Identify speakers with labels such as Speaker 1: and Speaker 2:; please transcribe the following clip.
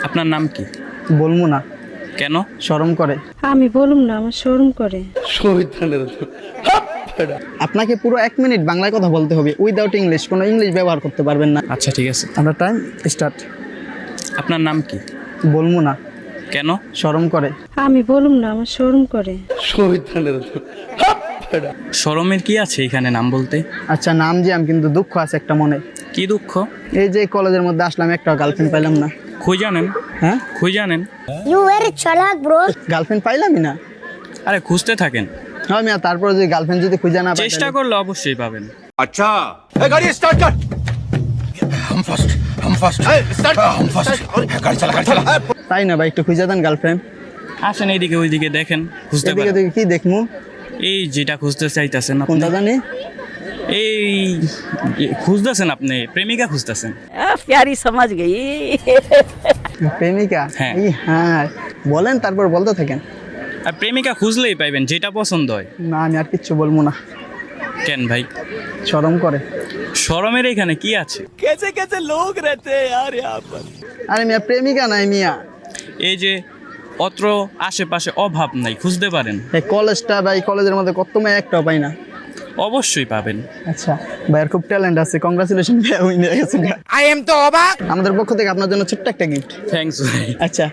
Speaker 1: আপনার নাম কি?
Speaker 2: বলবো না।
Speaker 1: কেন?
Speaker 2: শরম করে।
Speaker 3: আমি বলুম না, আমার শরম করে।
Speaker 2: আপনাকে পুরো 1 মিনিট বাংলায় কথা বলতে হবে, উইদাউট ইংলিশ। কোনো ইংলিশ ব্যবহার করতে পারবেন না।
Speaker 1: আচ্ছা ঠিক আছে।
Speaker 2: আমরা টাইম স্টার্ট।
Speaker 1: আপনার নাম কি?
Speaker 2: বলবো না।
Speaker 1: কেন?
Speaker 2: শরম করে।
Speaker 3: আমি বলুম না, আমার শরম করে।
Speaker 1: শরমের কি আছে এখানে নাম বলতে?
Speaker 2: আচ্ছা নাম যে আমি, কিন্তু দুঃখ আছে একটা মনে।
Speaker 1: কি দুঃখ?
Speaker 2: এই যে কলেজের মধ্যে আসলাম, একটা গার্লফ্রেন্ড পাইলাম না।
Speaker 1: খুঁজ জানেন?
Speaker 2: হ্যাঁ,
Speaker 1: খুঁজ জানেন?
Speaker 4: You very chalak, bro.
Speaker 2: Girlfriend পাইলামই না।
Speaker 1: আরে খুঁজতে থাকেন,
Speaker 2: হ্যাঁ মিয়া, তারপর যদি গার্লফ্রেন্ড যদি খুঁজে না পাই
Speaker 1: চেষ্টা
Speaker 2: তাহলে-
Speaker 1: করলে অবশ্যই পাবেন।
Speaker 5: अच्छा गाड़ी स्टार्ट कर। हम फर्स्ट स्टार्ट हम फर्स्ट गाड़ी चला
Speaker 2: তাই না ভাই, একটু খুঁজে দেন গার্লফ্রেন্ড।
Speaker 1: আসেন এইদিকে ওইদিকে দেখেন, খুঁজতে
Speaker 2: এদিকে
Speaker 1: পারেন।
Speaker 2: দেখি কি দেখমু,
Speaker 1: এই যেটা খুঁজতে চাইতেছেন আপনি,
Speaker 2: কোনটা জানি।
Speaker 1: এই খুঁজতেছেন আপনি, প্রেমিকা খুঁজতেছেন।
Speaker 3: প্যারি সমাজ গই।
Speaker 2: প্রেমিকা?
Speaker 1: হ্যাঁ।
Speaker 2: হ্যাঁ বলেন, তারপর বলতে থাকেন।
Speaker 1: আর প্রেমিকা খুঁজলেই পাইবেন, যেটা পছন্দ হয়।
Speaker 2: না আমি আর কিচ্ছু বলবো না।
Speaker 1: কেন ভাই?
Speaker 2: শরম করে।
Speaker 1: শরমের এখানে কি আছে?
Speaker 2: আরে মিয়া, প্রেমিকা নাই মিয়া।
Speaker 1: এই যে অত্র আশেপাশে অভাব নাই, খুঁজতে পারেন,
Speaker 2: এই কলেজটা ভাই, কলেজের মধ্যে কত মেয়ে একটাও পাই না।
Speaker 1: অবশ্যই পাবেন।
Speaker 2: আচ্ছা ভাইয়ার খুব ট্যালেন্ট আছে, কংগ্রাচুলেশন ভাইয়া, উইন হয়ে গেছেন।
Speaker 5: आई एम तो अबाक।
Speaker 2: আমাদের পক্ষ থেকে আপনার জন্য ছোট্ট একটা গিফট।
Speaker 1: থ্যাংকস ভাই।
Speaker 2: আচ্ছা